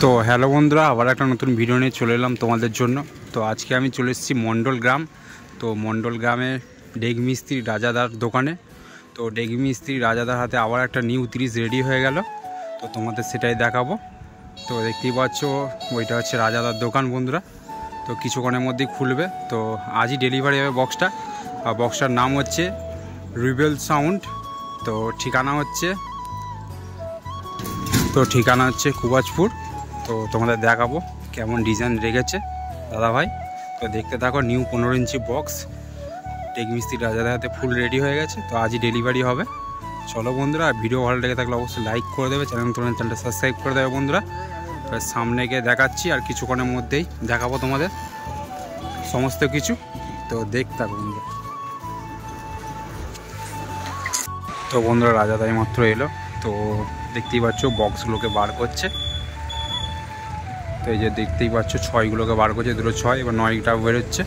তো হ্যালো বন্ধুরা, আবার একটা নতুন ভিডিও নিয়ে চলে এলাম তোমাদের জন্য। তো আজকে আমি চলে এসেছি মণ্ডল গ্রাম। তো মণ্ডল গ্রামে ডেগ মিস্ত্রি রাজাদার দোকানে। তো ডেগ মিস্ত্রি রাজাদার হাতে আবার একটা নিউ 30 রেডি হয়ে গেল। তো তোমাদের সেটাই দেখাবো। তো দেখতেই পাচ্ছ ওইটা হচ্ছে রাজাদার দোকান বন্ধুরা। তো কিছুক্ষণের মধ্যেই খুলবে। তো আজই ডেলিভারি হবে বক্সটা। আর বক্সটার নাম হচ্ছে রিবেল সাউন্ড। তো ঠিকানা হচ্ছে কুবাজপুর। তো তোমাদের দেখাবো কেমন ডিজাইন রেখেছে দাদা ভাই। তো দেখতে থাকো। নিউ 15 ইঞ্চি বক্স ডেগ মিস্ত্রি রাজাদের হাতে ফুল রেডি হয়ে গেছে। তো আজই ডেলিভারি হবে। চলো বন্ধুরা, ভিডিও ভালো লেগে থাকলে অবশ্যই লাইক করে দেবে, চ্যানেলটা সাবস্ক্রাইব করে দেবে বন্ধুরা। তো সামনে গিয়ে দেখাচ্ছি, আর কিছুক্ষণের মধ্যেই দেখাবো তোমাদের সমস্ত কিছু। তো দেখতে থাকো বন্ধুরা। তো বন্ধুরা, রাজাদাই মাত্র এলো। তো দেখতেই পাচ্ছ বক্সগুলোকে বার করছে। তো এই যে দেখতেই পাচ্ছ 6গুলোকে বার করছে, দুটো 6 এবার 9টা বেরোচ্ছে।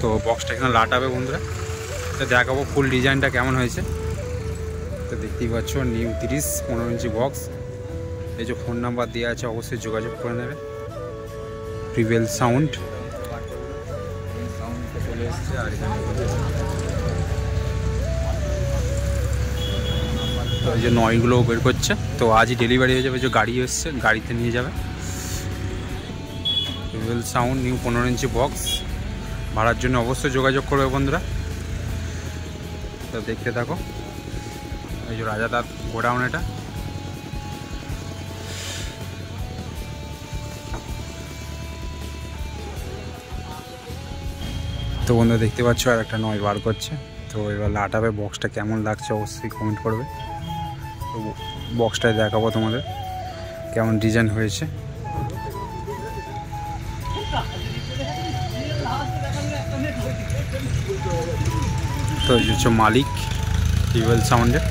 তো বক্সটা এখানে লাটাবে বন্ধুরা। তো দেখাবো ফুল ডিজাইনটা কেমন হয়েছে। তো দেখতেই পাচ্ছ নিউ 30 15 ইঞ্চি বক্স। এই যে ফোন নাম্বার দেওয়া আছে, অবশ্যই যোগাযোগ করে নেবে। রিবেল সাউন্ড চলে এসছে। আর তো এই যে 9গুলোও বের করছে। তো আজই ডেলিভারি হয়ে যাবে। যে গাড়ি এসছে, গাড়িতে নিয়ে যাবে। রিবেল সাউন্ড নিউ 15 ইঞ্চি বক্স ভাড়ার জন্য অবশ্যই যোগাযোগ করবে বন্ধুরা। তো দেখতে থাকো। এই যে রাজাদার গোডাউন এটা। তো বন্ধুরা দেখতে পাচ্ছ আর একটা 9 বার করছে। তো এবার লাটাবে বক্সটা কেমন লাগছে অবশ্যই কমেন্ট করবে। তো বক্সটায় দেখাবো তোমাদের কেমন ডিজাইন হয়েছে। তো এই হচ্ছে মালিক রিবেল সাউন্ডের।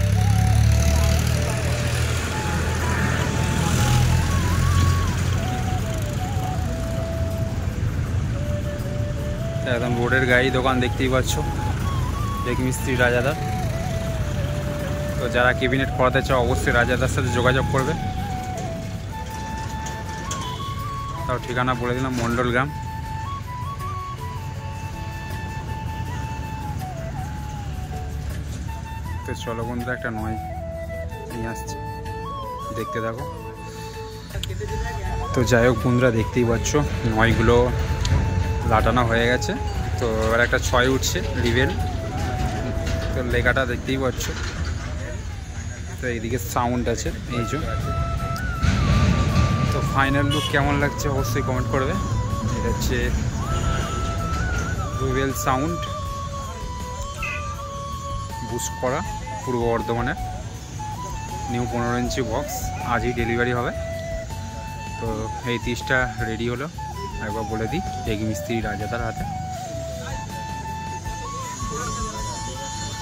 একদম রোডের গাড়ি দোকান দেখতেই পাচ্ছ, ডেগ মিস্ত্রি রাজাদার। তো যারা ক্যাবিনেট করাতে চাও অবশ্যই রাজাদার সাথে যোগাযোগ করবে। তাও ঠিকানা বলে দিলাম, মণ্ডল গ্রাম। তো চলো বন্ধুরা, একটা 9 নিয়ে আসছে, দেখতে থাকো। তো যাই হোক বন্ধুরা, দেখতেই পাচ্ছ 9গুলো লাটানো হয়ে গেছে। তো এবার একটা 6 উঠছে রিবেল। তো লেখাটা দেখতেই পাচ্ছ। তো এইদিকে সাউন্ড আছে এই যে। তো ফাইনাল লুক কেমন লাগছে অবশ্যই কমেন্ট করবে। এটা হচ্ছে রিবেল সাউন্ড বুস্ট করা পূর্ব বর্ধমানের নিউ 15 ইঞ্চি বক্স। আজই ডেলিভারি হবে। তো এই 30টা রেডি হলো, একবার বলে দিই, ডেগ মিস্ত্রি রাজাদার হাতে।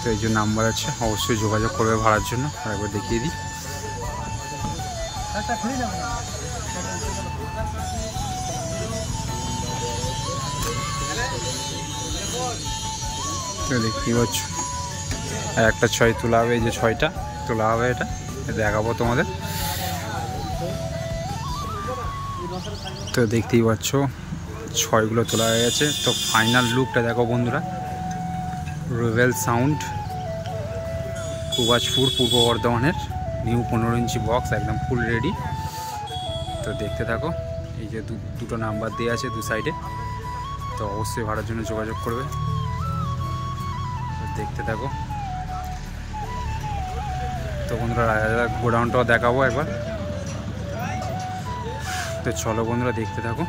তো এই যে নাম্বার আছে, অবশ্যই যোগাযোগ করবে ভাড়ার জন্য। আর একবার দেখিয়ে দিই। তো দেখতেই পাচ্ছ একটা 6 তোলা হবে। এই যে 6টা তোলা হবে, এটা দেখাবো তোমাদের। তো দেখতেই পাচ্ছ 6গুলো তোলা হয়ে গেছে। তো ফাইনাল লুকটা দেখো বন্ধুরা। রিবেল সাউন্ড কুবাজপুর পূর্ব বর্ধমানের নিউ 15 ইঞ্চি বক্স একদম ফুল রেডি। তো দেখতে থাকো। এই যে দুটো নাম্বার দেওয়া আছে দু সাইডে। তো অবশ্যই ভাড়ার জন্য যোগাযোগ করবে। দেখতে থাকো। তো বন্ধুরা, রাজাদার গোডাউনটাও দেখাবো একবার। তো চলো বন্ধুরা, দেখতে থাকো।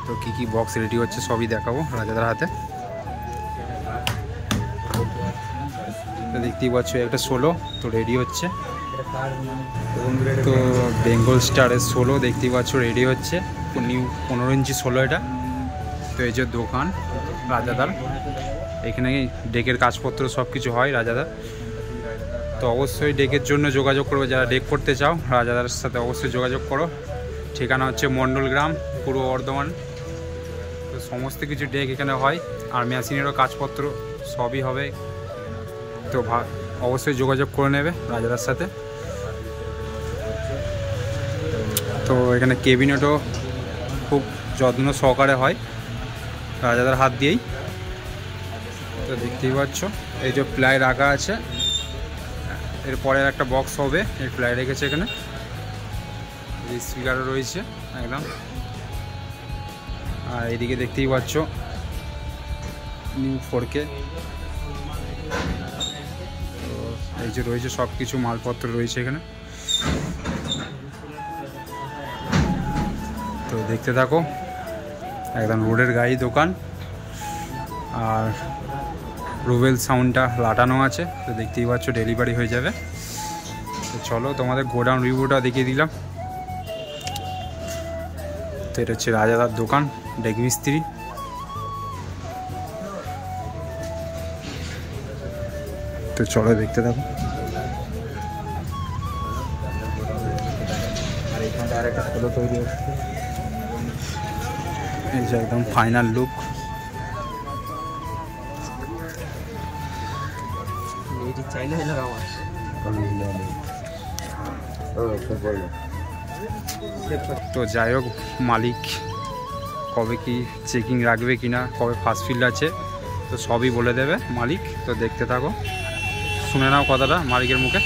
তো কি বক্স রেডি হচ্ছে সবই দেখাবো রাজাদার হাতে। তো দেখতেই পাচ্ছ একটা 16 তো রেডি হচ্ছে। তো বেঙ্গল স্টারের 16 দেখতেই পাচ্ছ রেডি হচ্ছে। নিউ 15 ইঞ্চি 16 এটা। তো এই যে দোকান রাজাদার, এখানে ডেকের কাজপত্র সব কিছু হয় রাজাদার। তো অবশ্যই ডেকের জন্য যোগাযোগ করবে। যারা ডেক করতে চাও রাজাদার সাথে অবশ্যই যোগাযোগ করো। ঠিকানা হচ্ছে মণ্ডল গ্রাম পূর্ব বর্ধমান। তো সমস্ত কিছু ডেক এখানে হয়, আর মেশিনেরও কাজপত্র সবই হবে। তো অবশ্যই যোগাযোগ করে নেবে রাজাদার সাথে। তো এখানে ক্যাবিনেটও খুব যত্ন সহকারে হয় রাজাদার হাত দিয়েই। তো দেখতেই পাচ্ছ এই যে প্লাই রাখা আছে, এরপরে একটা বক্স হবে, এই প্লাই রেখেছে এখানে। এই স্পিকারও রয়েছে একদম। আর এদিকে দেখতেই পাচ্ছ নিউ 4K। তো এই যে রয়েছে সব কিছু মালপত্র রয়েছে এখানে। তো দেখতে থাকো, একদম রোডের গায়ে দোকান। আর রুবেল সাউন্ডটা লাটানো আছে, তো দেখতেই পাচ্ছ ডেলিভারি হয়ে যাবে। তো চলো তোমাদের গোডাউন রিভিউটা দেখিয়ে দিলাম। তো এটা হচ্ছে রাজাদার দোকান, ডেক মিস্ত্রি। তো চলো দেখতে থাকো। আর এখানটা আরেকটা ষোলো তৈরি হচ্ছে, এই যে একদম ফাইনাল লুক। তো যাই হোক, মালিক কবে কি চেকিং রাখবে কিনা, কবে ফার্স্ট ফিল্ড আছে, তো সবই বলে দেবে মালিক। তো দেখতে থাকো, শুনে নাও কথাটা মালিকের মুখে।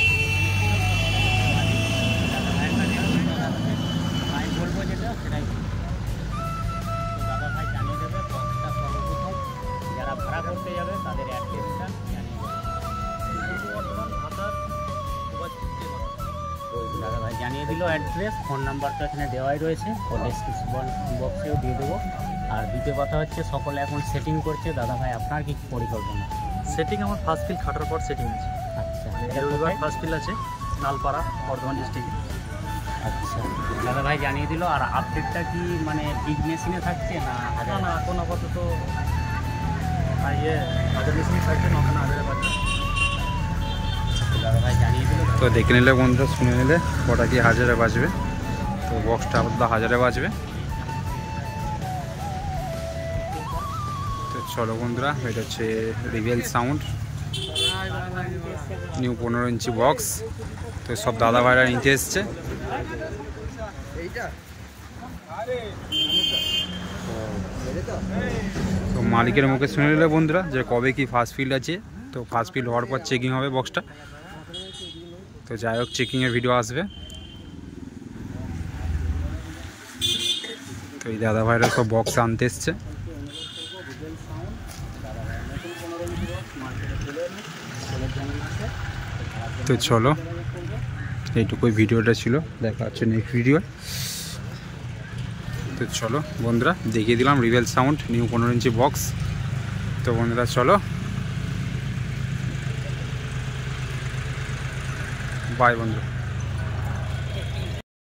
দাদাভাই জানিয়ে দিল অ্যাড্রেস, ফোন নাম্বার তো এখানে দেওয়াই রয়েছে, ও ডেসক্রিপশন বক্সেও দিয়ে দেবো। আর দ্বিতীয় কথা হচ্ছে সকলে এখন সেটিং করছে। দাদাভাই আপনার কি পরিকল্পনা? সেটিং আমার ফার্স্ট ফিল খাটার পর সেটিং আছে। আচ্ছা, রবিবার ফার্স্ট ফিল আছে নালপাড়া, বর্ধমান ডিস্ট্রিক্টে। আচ্ছা, দাদাভাই জানিয়ে দিল। আর আপডেটটা কি মানে বিগ মেশিনে থাকছে না? না এখন আপাতত হাজার মেশিনে থাকছে, নখানা হাজারে পাচ্ছে। দাদাভাই জানিয়ে দিল। তো দেখে নিলে বন্ধুরা, শুনে নিলে কটা কি হাজারে বাজবে। তো বক্সটা আপাতত হাজারে বাজবে। তো চলো বন্ধুরা, এটা হচ্ছে রিভেল সাউন্ড নিউ 15 ইঞ্চি বক্স। তো সব দাদা ভাইরা নিতে এসছে। তো মালিকের মুখে শুনে নিলে বন্ধুরা যে কবে কি ফার্স্ট ফিল্ড আছে। তো ফার্স্ট ফিল্ড হওয়ার পর চেকিং হবে বক্সটা। তো যাই হোক, চেকিংয়ের ভিডিও আসবে। তো এই দাদা ভাইরা সব বক্স আনতে এসছে। তো চলো, এইটুকুই ভিডিওটা ছিল, দেখা হচ্ছে নেক্সট ভিডিও। তো চলো বন্ধুরা, দেখিয়ে দিলাম রিভেল সাউন্ড নিউ 15 ইঞ্চি বক্স। তো বন্ধুরা চলো, বাই বন্ধুরা।